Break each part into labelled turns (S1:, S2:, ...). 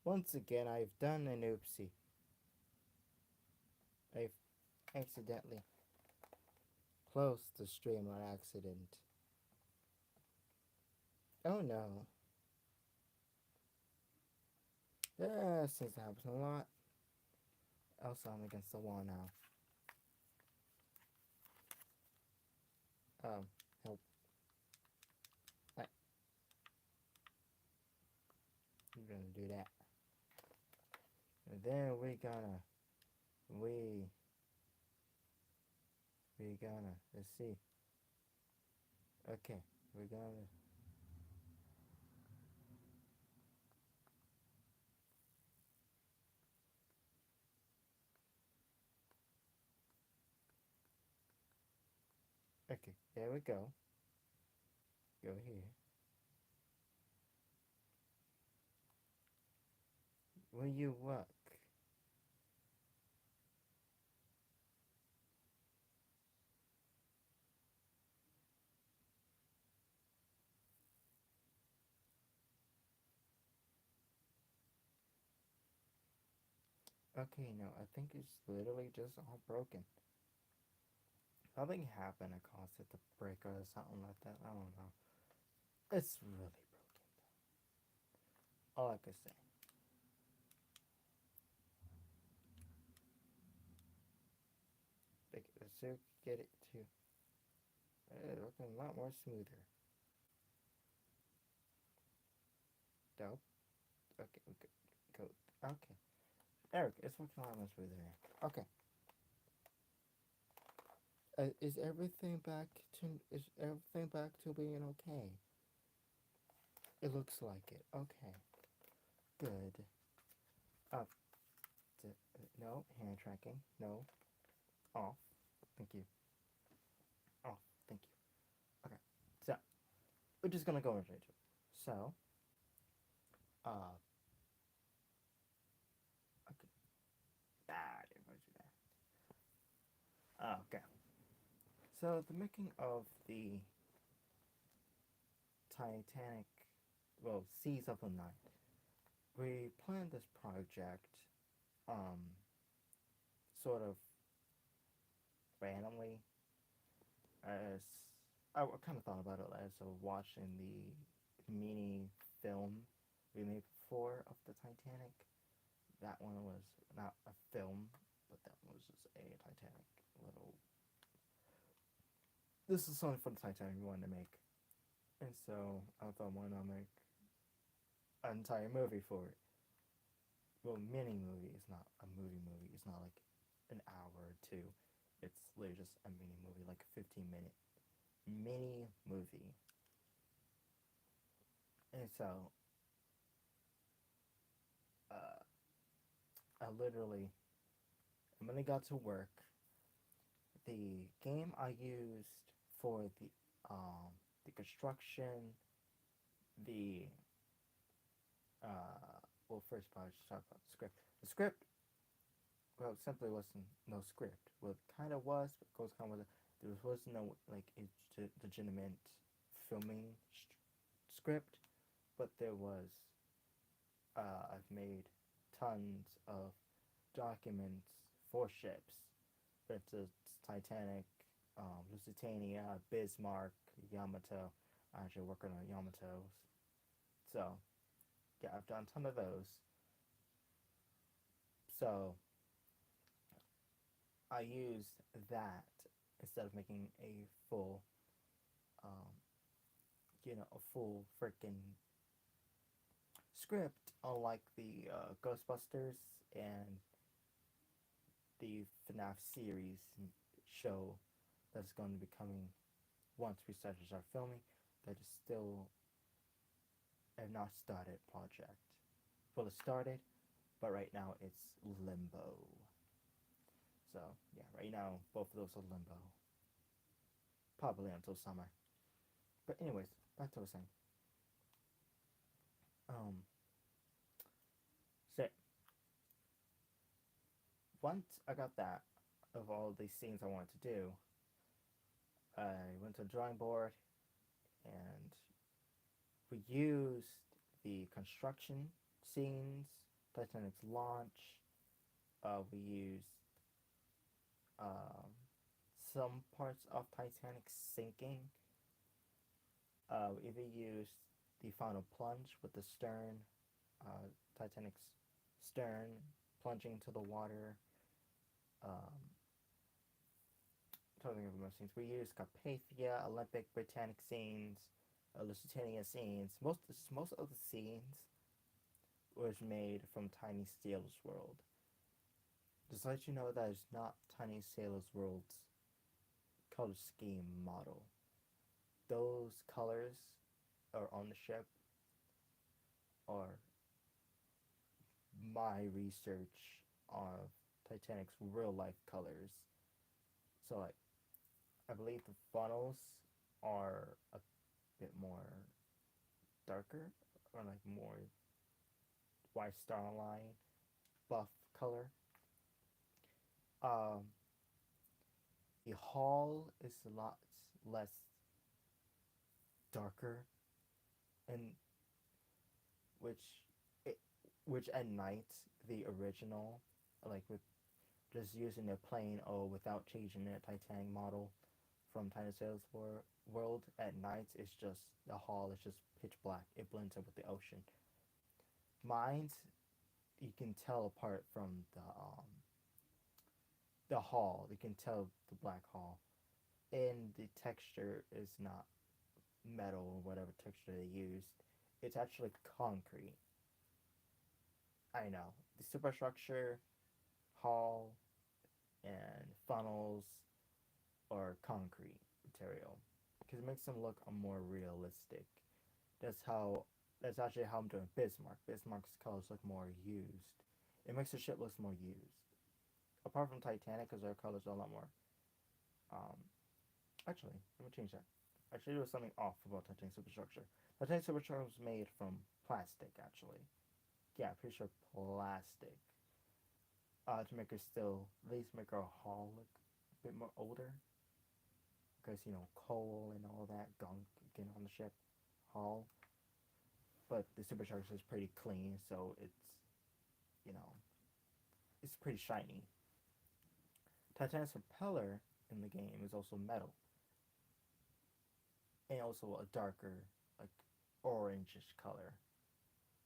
S1: Once again, I've done an oopsie. I've accidentally closed the stream on accident. Oh no. Seems to happen a lot. Also, I'm against the wall now. Um, help. I, we're gonna do that. And then we, let's see. Okay, we're gonna, okay, there we go. Go here. Will you work? Okay, no, I think it's literally just all broken. Something happened that caused it to break or something like that. I don't know. It's really broken though. All I can say. Let's see if we can get it to looking a lot more smoother. Dope. Okay, we could go. Okay. Eric, it's looking a lot more smoother now. Okay. Is everything back to being okay? It looks like it. Okay. Good. Up. No hand tracking. No. Off. Thank you. Off. Thank you. Okay. So we're just gonna go into it. So, uh, okay. I didn't want to do that. Okay. So the making of the Titanic, well, Seas of the Night. We planned this project, um, sort of randomly, as I kind of thought about it as I was watching the mini film we made before of the Titanic. That one was not a film, but that one was just a Titanic little. This is something for the Titanic we wanted to make, and so I thought, why not make an entire movie for it? Well, mini movie. It's not a movie. It's not like an hour or two. It's literally just a mini movie, like a 15-minute mini movie. And so, uh, I literally, when I got to work, the game I used for the construction, the well, first of all, I should talk about the script. The script, well, simply wasn't no script. Well, it kind of was, but goes kind of there was no like legitimate filming script, but there was. I've made tons of documents for ships. For instance, Titanic, Lusitania, Bismarck, Yamato. I actually working on Yamatos. So yeah, I've done a ton of those. So I used that instead of making a full, um, a full freaking script, unlike the Ghostbusters and the FNAF series show that's going to be coming once we start filming. That is still have not started project. Well, it started, but right now it's limbo. So yeah, right now both of those are limbo. Probably until summer. But anyways, back to what I was saying. Um, so once I got that of all these scenes I wanted to do, I went to the drawing board and we used the construction scenes Titanic's launch. We used um, some parts of Titanic sinking. We even used the final plunge with the stern, Titanic's stern plunging into the water. Um, Totally of most scenes. We used Carpathia, Olympic, Britannic scenes, Lusitania scenes. Most of the scenes was made from Tiny Sailor's World. Just to let you know that it's not Tiny Sailor's World's color scheme model. Those colors are on the ship are my research of Titanic's real life colors. So like I believe the funnels are a bit more darker or like more white star line buff color. Um, the hull is a lot less darker, and which it, which at night the original, like with just using a plain O without changing the Titanic model from Tiny Sailor's World at night, it's just the hull is just pitch black. It blends in with the ocean. Mine's you can tell apart from the hull. You can tell the black hull, and the texture is not metal or whatever texture they used. It's actually concrete. I know the superstructure, hull, and funnels are concrete material because it makes them look more realistic. That's how. That's actually how I'm doing Bismarck. Bismarck's colors look more used. It makes the ship look more used. Apart from Titanic, because their colors are a lot more. Um, Actually, let me change that. Actually, there was something off about Titanic superstructure. Titanic superstructure was made from plastic, actually. Yeah, pretty sure plastic. To make her still, at least make her hull look a bit more older. Because, you know, coal and all that gunk getting on the ship hull. But the superstructure is pretty clean, so you know, it's pretty shiny. Titanic's propeller in the game is also metal. And also a darker, like, orangish color.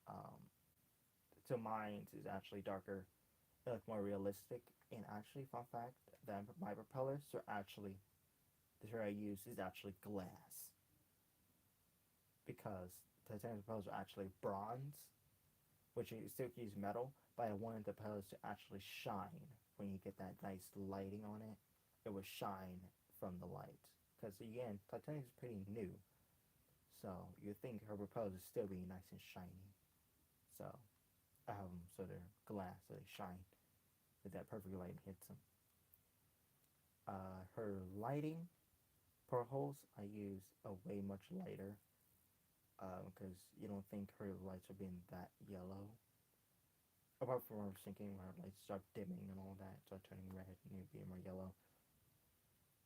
S1: Um, so mine is actually darker, like more realistic. And actually, fun fact, that my propellers are actually the material I use is actually glass because Titanic propellers are actually bronze, which you still use metal. But I wanted the propellers to actually shine when you get that nice lighting on it. It would shine from the light because again, Titanic is pretty new, so you think her propellers would still be nice and shiny. So so they're glass, so they shine with that perfect light hits them. Her lighting portholes I use a way much lighter because you don't think her lights are being that yellow. Apart from her sinking, where her lights start dimming and all that, start turning red and being more yellow.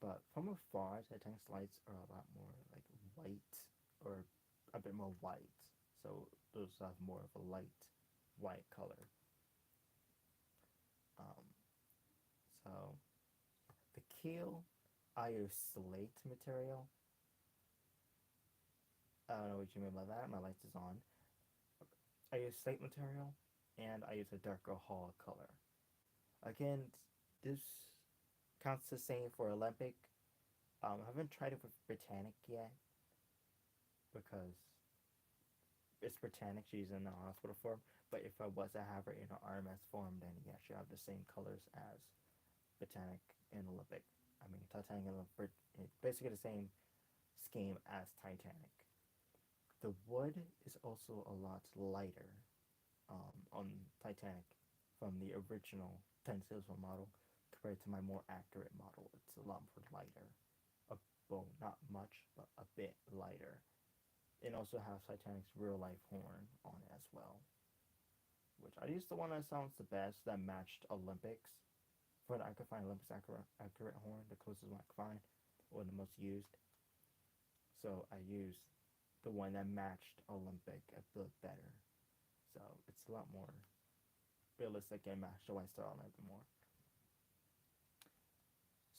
S1: But from afar, Titanic's lights are a lot more like white or a bit more white. So those have more of a light white color. Um, so the keel, I use slate material. I don't know what you mean by that. My lights is on. I use slate material, and I use a darker hull color. Again, this counts the same for Olympic. I haven't tried it with Britannic yet because it's Britannic. She's in the hospital form. But if I was to have her in her RMS form, then yeah, she'll have the same colors as Britannic and Olympic. I mean, Titanic and Olympic, basically the same scheme as Titanic. The wood is also a lot lighter on Titanic from the original 10 Silver model compared to my more accurate model. It's a lot more lighter. Well, not much, but a bit lighter. It also has Titanic's real life horn on it as well, which I used the one that sounds the best that matched Olympics. For I could find Olympics accurate horn, the closest one I could find, or the most used. So I used the one that matched Olympic a bit better. So it's a lot more realistic and match the white style a little bit more.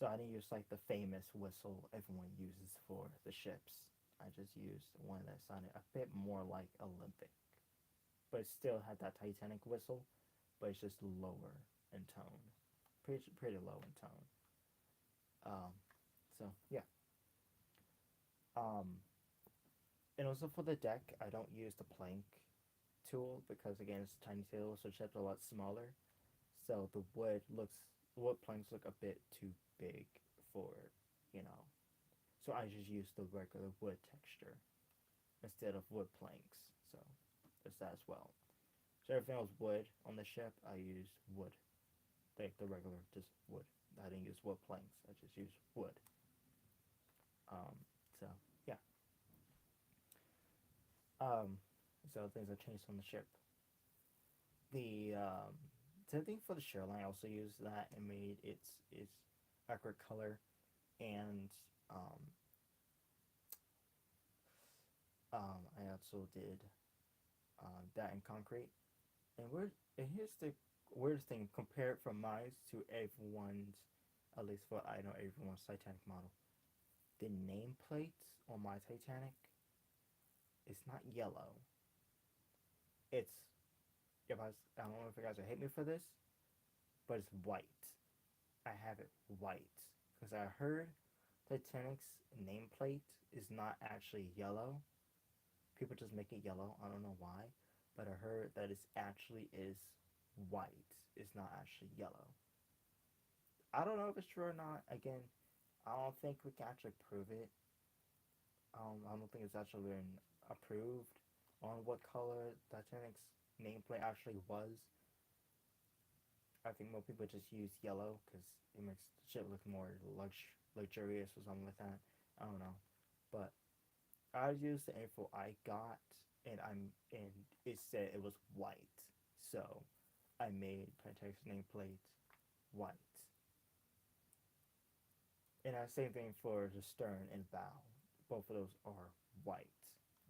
S1: So I didn't use like the famous whistle everyone uses for the ships. I just used one that sounded a bit more like Olympic, but it still had that Titanic whistle, but it's just lower in tone, pretty low in tone. Um, so yeah. Um, and also for the deck, I don't use the plank tool because again it's a tiny table, so chips are a lot smaller. So the wood planks look a bit too big for, you know. So I just use the regular wood texture instead of wood planks. So there's that as well. So everything else wood on the ship, I use wood, like the regular just wood. I didn't use wood planks. I just use wood. Um, so yeah. Um, so things have changed on the ship. The same thing for the shoreline. I also used that and made its accurate color, and um, I also did that in concrete. And here's the weirdest thing: compared from mine to everyone's, at least what I know, everyone's Titanic model. The nameplate on my Titanic is not yellow. It's I don't know if you guys will hate me for this, but it's white. I have it white because I heard Titanic's nameplate is not actually yellow. People just make it yellow. I don't know why, but I heard that it actually is white. It's not actually yellow. I don't know if it's true or not. Again, I don't think we can actually prove it. I don't think it's actually been approved on what color Titanic's nameplate actually was. I think most people just use yellow because it makes the ship look more luxurious or something like that. I don't know, but I used the info I got, and it said it was white, so I made Titanic's nameplate white. And the same thing for the stern and bow. Both of those are white,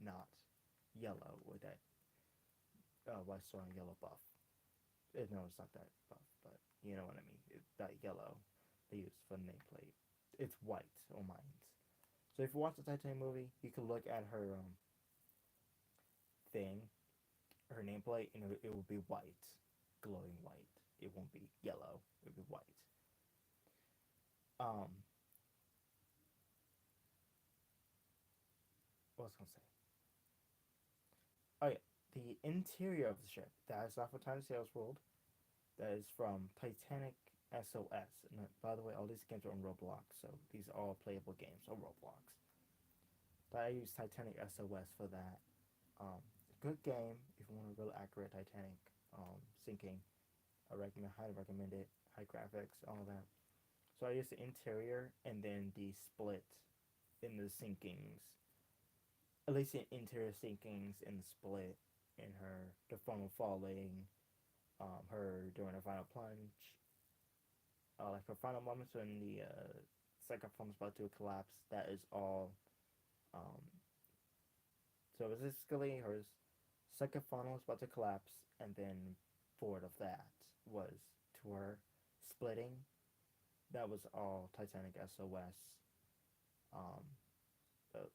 S1: not yellow with that white stone and yellow buff. No, it's not that buff, but you know what I mean. That yellow they use for the nameplate. It's white on mine. So if you watch the Titanic movie, you can look at her thing, her nameplate, and it will be white, glowing white. It won't be yellow. It'll be white. Um, what was I gonna say? Oh yeah, the interior of the ship. That is not from Titanic Sales World. That is from Titanic SOS. And by the way, all these games are on Roblox, so these are all playable games on Roblox. But I use Titanic SOS for that. Good game if you want a real accurate Titanic sinking. Highly recommend it. High graphics, all that. So I use the interior and then the split in the sinkings. At least the interior sinkings in the split in her, the funnel falling, her during her final plunge, like her final moments when the second funnel's about to collapse. That is all. Um, so basically, her second funnel is about to collapse, and then forward of that was to her splitting. That was all Titanic SOS. Um,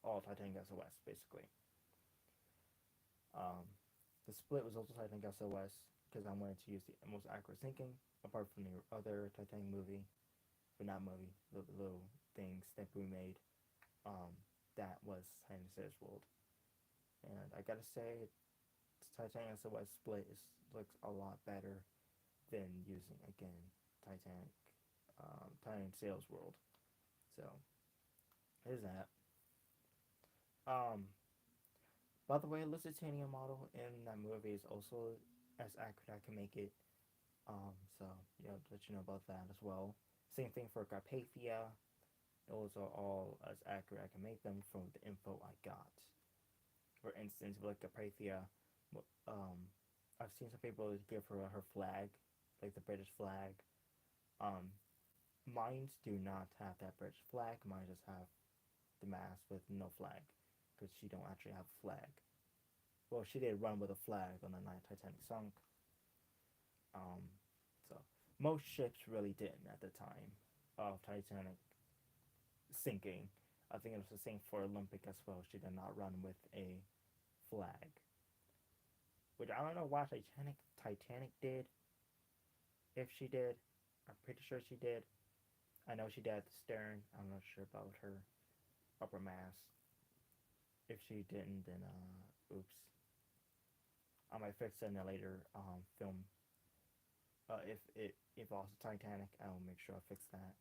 S1: all Titanic SOS basically. Um, the split was also Titanic SOS because I wanted to use the most accurate sinking apart from the other Titanic movie, but not movie, the little things that we made. Um, that was Titanic Sailor's World, and I gotta say, Titanic SOS split looks a lot better than using again Titanic Sales World. So there's that. Um, by the way, Lusitania model in that movie is also as accurate I can make it. So yeah, let you know about that as well. Same thing for Carpathia. Those are all as accurate I can make them from the info I got. For instance, like Carpathia, um, I've seen some people give her flag, like the British flag. Um, Mines do not have that British flag. Mine just have the mast with no flag, because she don't actually have a flag. Well, she did run with a flag on the night Titanic sunk. Um, so most ships really didn't at the time of Titanic sinking. I think it was the same for Olympic as well. She did not run with a flag, which I don't know why Titanic did. If she did, I'm pretty sure she did. I know she did at the stern. I'm not sure about her upper mast. If she didn't, then oops. I might fix it in a later film. If it involves Titanic, I will make sure I fix that.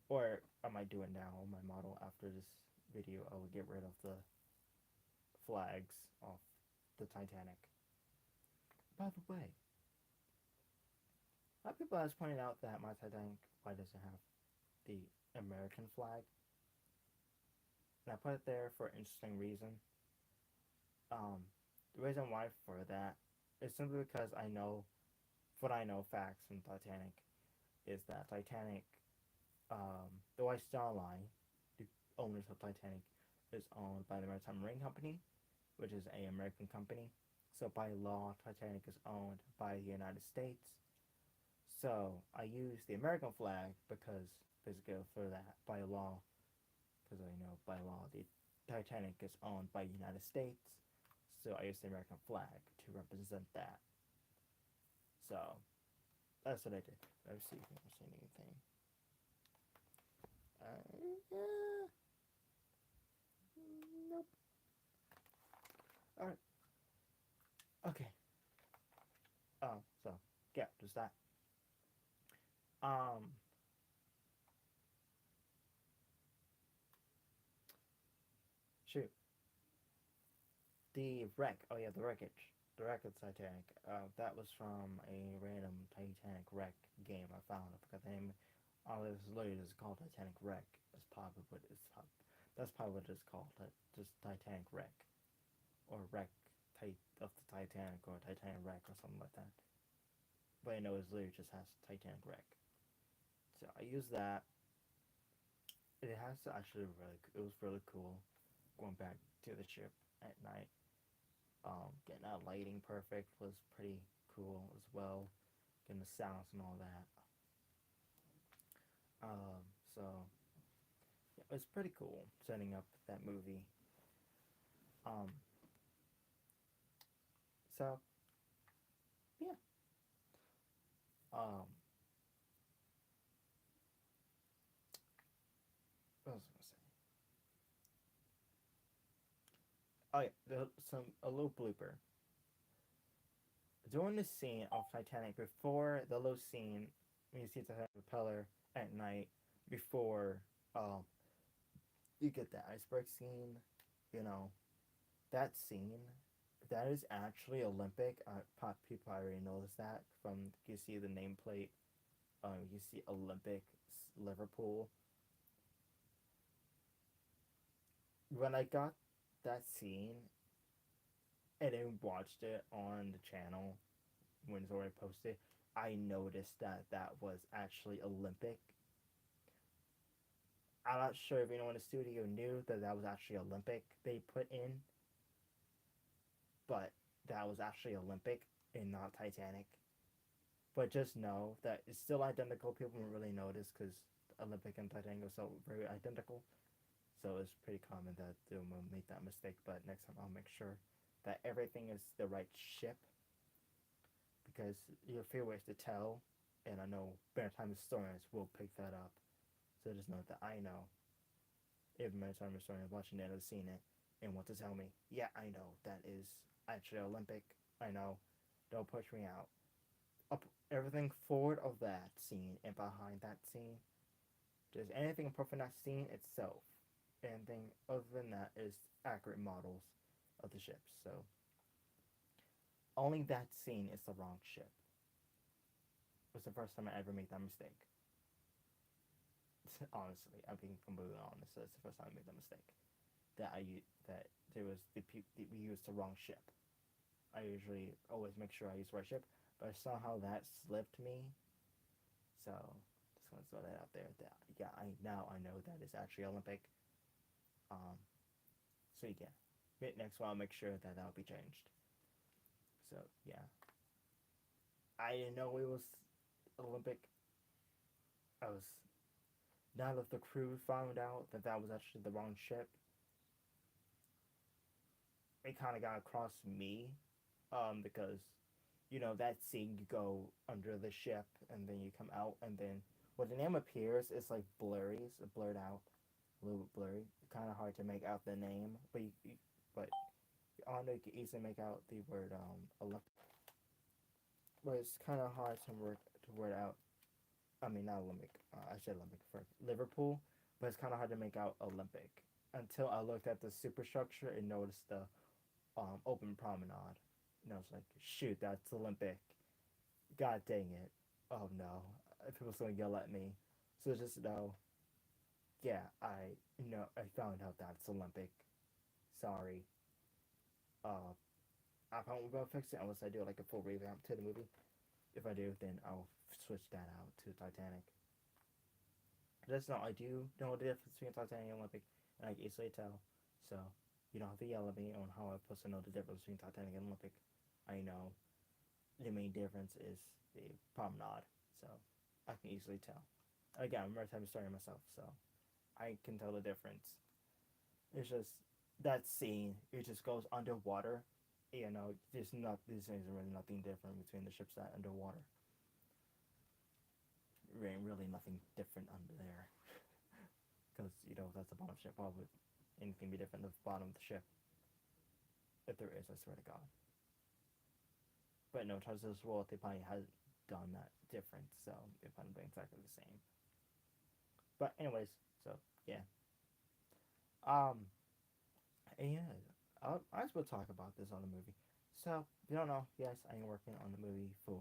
S1: Or I might do it now on my model after this video. I will get rid of the flags off the Titanic. By the way, a lot of people have pointed out that my Titanic, why does it have the American flag? And I put it there for an interesting reason. The reason why for that is simply because I know what I know facts from Titanic is that Titanic, the White Star Line, the owners of Titanic, is owned by the Maritime Marine Company, which is an American company. So by law, Titanic is owned by the United States. So I use the American flag because basically for that by law, because I know by law the Titanic is owned by the United States. So I use the American flag to represent that. So that's what I did. Let's see if I'm seeing anything. Yeah. Nope. Alright. Okay. So yeah, just that. Um Shoot. The wreck. Oh yeah, the wreckage. The wreck of Titanic. That was from a random Titanic wreck game I found. I forgot the name. Oh, it was literally just called Titanic Wreck. That's probably what it's. That's probably what it's called. Just Titanic Wreck, or wreck of the Titanic, or Titanic Wreck, or something like that. But I know it's literally just has Titanic Wreck. So I use that. It has actually really. It was really cool going back to the ship at night. Getting that lighting perfect was pretty cool as well. Getting the sounds and all that. Um, so yeah, it was pretty cool setting up that movie. Um, so yeah. Um, what was I gonna say? Oh yeah, a little blooper. During the scene of Titanic, before the little scene when you see the Titanic propeller at night, before um you get the iceberg scene, you know, that scene, that is actually Olympic. People already noticed that from you see the nameplate. You see Olympic Liverpool. When I got that scene and then watched it on the channel when it's already posted, I noticed that that was actually Olympic. I'm not sure if anyone in the studio knew that that was actually Olympic they put in, but that was actually Olympic and not Titanic. But just know that it's still identical. People don't really notice because Olympic and Titanic are so very identical. So it's pretty common that they will make that mistake. But next time I'll make sure that everything is the right ship because you have a few ways to tell, and I know maritime historians will pick that up. So just know that I know if a maritime historian is watching it has seen it and want to tell me, yeah, I know that is actually Olympic. I know. Don't push me out. Up everything forward of that scene and behind that scene. Just anything apart from that scene itself. Anything other than that is accurate models of the ships. So only that scene is the wrong ship. It was the first time I ever made that mistake. Honestly, I'm being completely honest. That's the first time I made that mistake. That there was we used the wrong ship. I usually always make sure I use the right ship, but somehow that slipped me. So just want to throw that out there. That yeah, I know that is actually Olympic. Um, so yeah, next one I'll make sure that that'll be changed. So yeah, I didn't know it was Olympic. I was Now that the crew found out that that was actually the wrong ship, it kind of got across me, because that scene you go under the ship and then you come out and then when the name appears, it's like blurry, it's blurred out, a little bit blurry. Kind of hard to make out the name, but I know you can easily make out the word Olympic. But it's kind of hard to word out. I mean, not Olympic. I said Olympic for Liverpool, but it's kind of hard to make out Olympic until I looked at the superstructure and noticed the open promenade. And I was like, shoot, that's Olympic. God dang it. Oh no. People's gonna yell at me. So just know, yeah, I found out that's Olympic. Sorry. Uh, I probably will fix it unless I do like a full revamp to the movie. If I do, then I'll switch that out to Titanic. Just know I do know the difference between Titanic and Olympic, and I can easily tell. So you don't have to yell at me on how I'm supposed to know the difference between Titanic and Olympic. I know the main difference is the promenade, so I can easily tell. Again, I'm first time starting myself, so I can tell the difference. It's just that scene. It just goes underwater. There's really nothing different between the ships that underwater. Really nothing different under there, because that's the bottom ship. Why would anything be different at the bottom of the ship? If there is, I swear to God. But no, Charles World, they probably has done that different, so it probably be exactly the same. But anyways, so yeah. Um, and yeah, I will talk about this on the movie. So if you don't know, yes, I am working on the movie for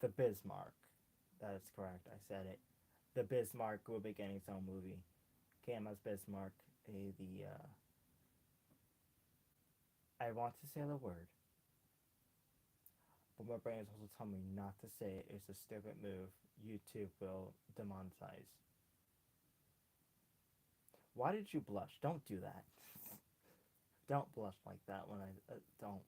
S1: the Bismarck. That is correct. I said it. The Bismarck will be getting its own movie. KMS Bismarck. The I want to say the word, but my brain is also telling me not to say it. It's a stupid move. YouTube will demonetize. Why did you blush? Don't do that. Don't blush like that when I don't.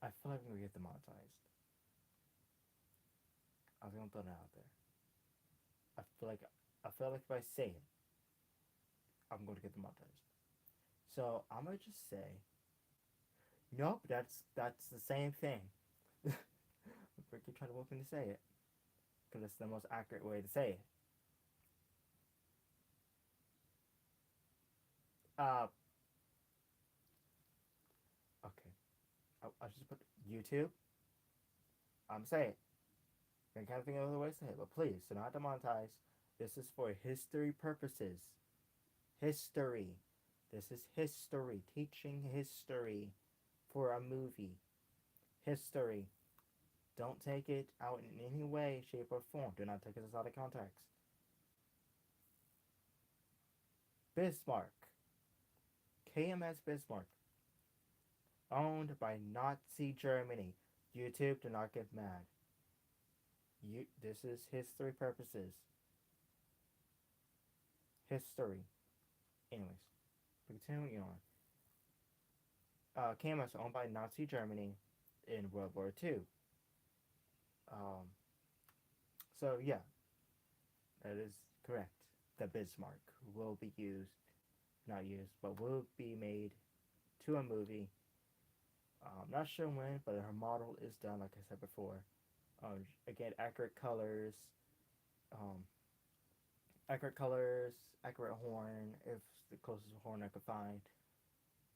S1: I feel like I'm gonna get demonetized. I was gonna throw that out there. I feel like I feel like if I say it, I'm going to get demonetized. So I'm gonna just say, nope. That's the same thing. Freaking trying to walk me to say it because it's the most accurate way to say it. Uh, okay. I just put YouTube. I'm saying it. I can't think of other ways to say it, but please, do not demonetize. This is for history purposes. History. This is history. Teaching history for a movie. History. Don't take it out in any way, shape, or form. Do not take this out of context. Bismarck. KMS Bismarck. Owned by Nazi Germany. YouTube, do not get mad. This is history purposes. History. Anyways, continuing on. KMS owned by Nazi Germany in World War II. Um, so yeah, that is correct. The Bismarck will be used, not used, but will be made to a movie. Not sure when, but her model is done, like I said before. Again, um, accurate colors, accurate horn, if the closest horn I could find.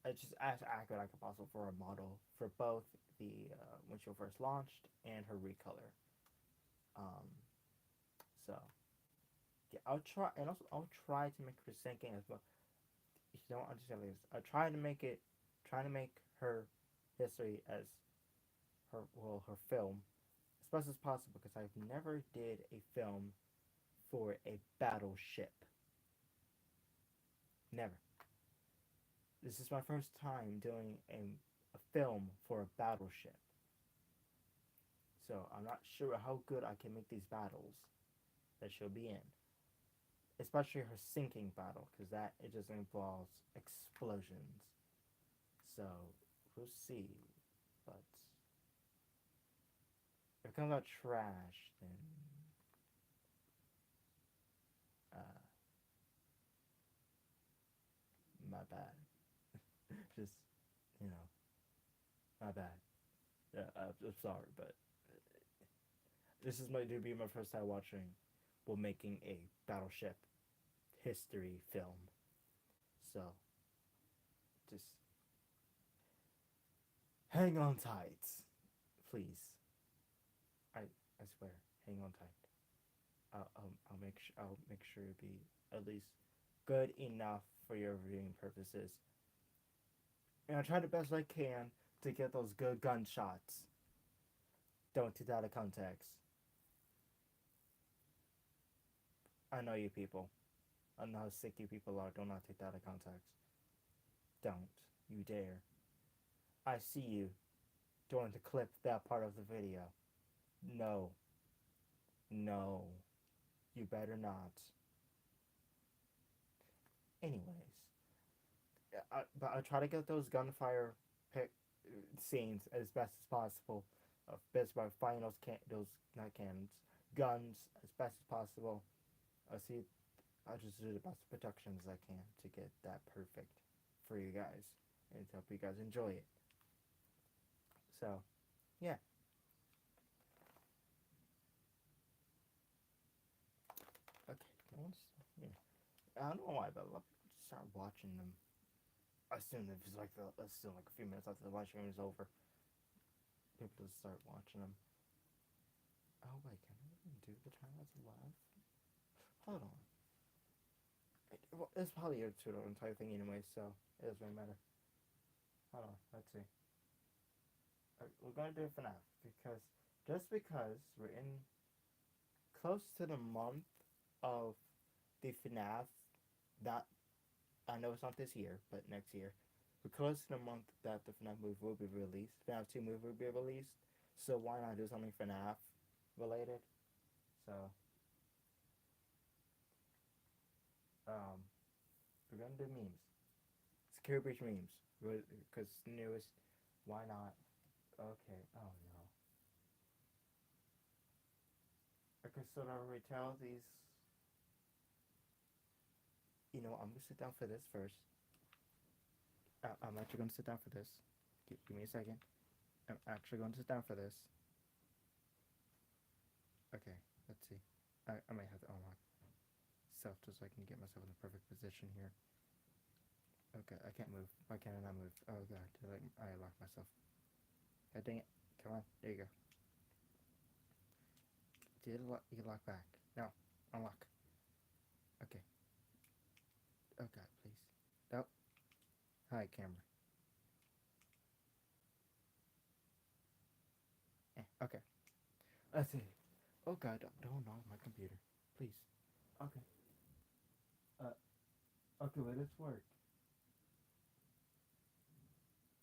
S1: It's just as accurate as possible for a model for both the when she first launched and her recolor. Um, so yeah, I'll try, and also I'll try to make her sinking as well. If you don't understand this, I try to make it, try to make her history as her film as best as possible because I've never did a film for a battleship. Never. This is my first time doing a film for a battleship. So I'm not sure how good I can make these battles that she'll be in. Especially her sinking battle, because that it just involves explosions. So we'll see. But if it comes out trash, then uh, my bad. Just you know, my bad. Yeah, I'm sorry, but this is my to be my first time watching, well, making a battleship history film. So just hang on tight, please. I swear, hang on tight. I'll make sure to be at least good enough for your viewing purposes, and I'll try the best I can to get those good gunshots. Don't take that out of context. I know you people. I know how sick you people are. Do not take that out of context. Don't you dare. I see you going to clip that part of the video. No. No. You better not. Anyways, but I try to get those gunfire pic scenes as best as possible. Best by finding those not cannons, guns as best as possible. I see. I just do the best productions I can to get that perfect for you guys and to help you guys enjoy it. So, yeah. Okay. No one's, yeah. I don't know why, but a lot of people just start watching them. As soon as it's like a few minutes after the live stream is over, people just start watching them. Oh wait, can I even do the channel as live? Hold on. Well, it's probably your tutorial entire thing anyway, so it doesn't really matter. Hold on, let's see. We're gonna do it for now because just because we're in close to the month of the FNAF, that I know it's not this year, but next year. We're close to the month that the FNAF movie will be released. FNAF 2 movie will be released. So why not do something FNAF related? So um, we're gonna do memes, security breach memes, because newest. Why not? Okay. Oh no. Okay, so to retell these, I'm gonna sit down for this first. I'm actually gonna sit down for this. Give me a second. I'm actually going to sit down for this. Okay, let's see. I might have to unlock self just so I can get myself in the perfect position here. Okay, I can't move. Why can't I not move? Oh god, I locked myself. God dang it. Come on, there you go. Did you lock back? No, unlock. Okay. Oh god, please. Nope. Hi, camera. Okay. Let's see. Oh god, don't knock my computer. Please. Okay. Okay, let this work.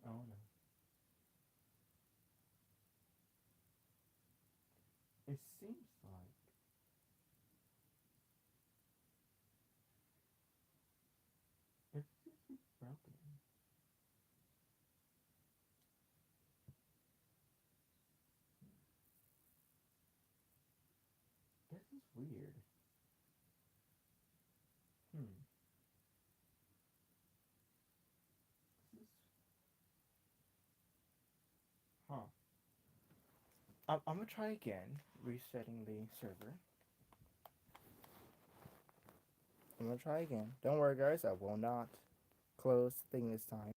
S1: Oh no. It seems like it seems to be broken. This is weird. Hmm. This is huh. I'm gonna try again, resetting the server. I'm gonna try again. Don't worry, guys. I will not close the thing this time.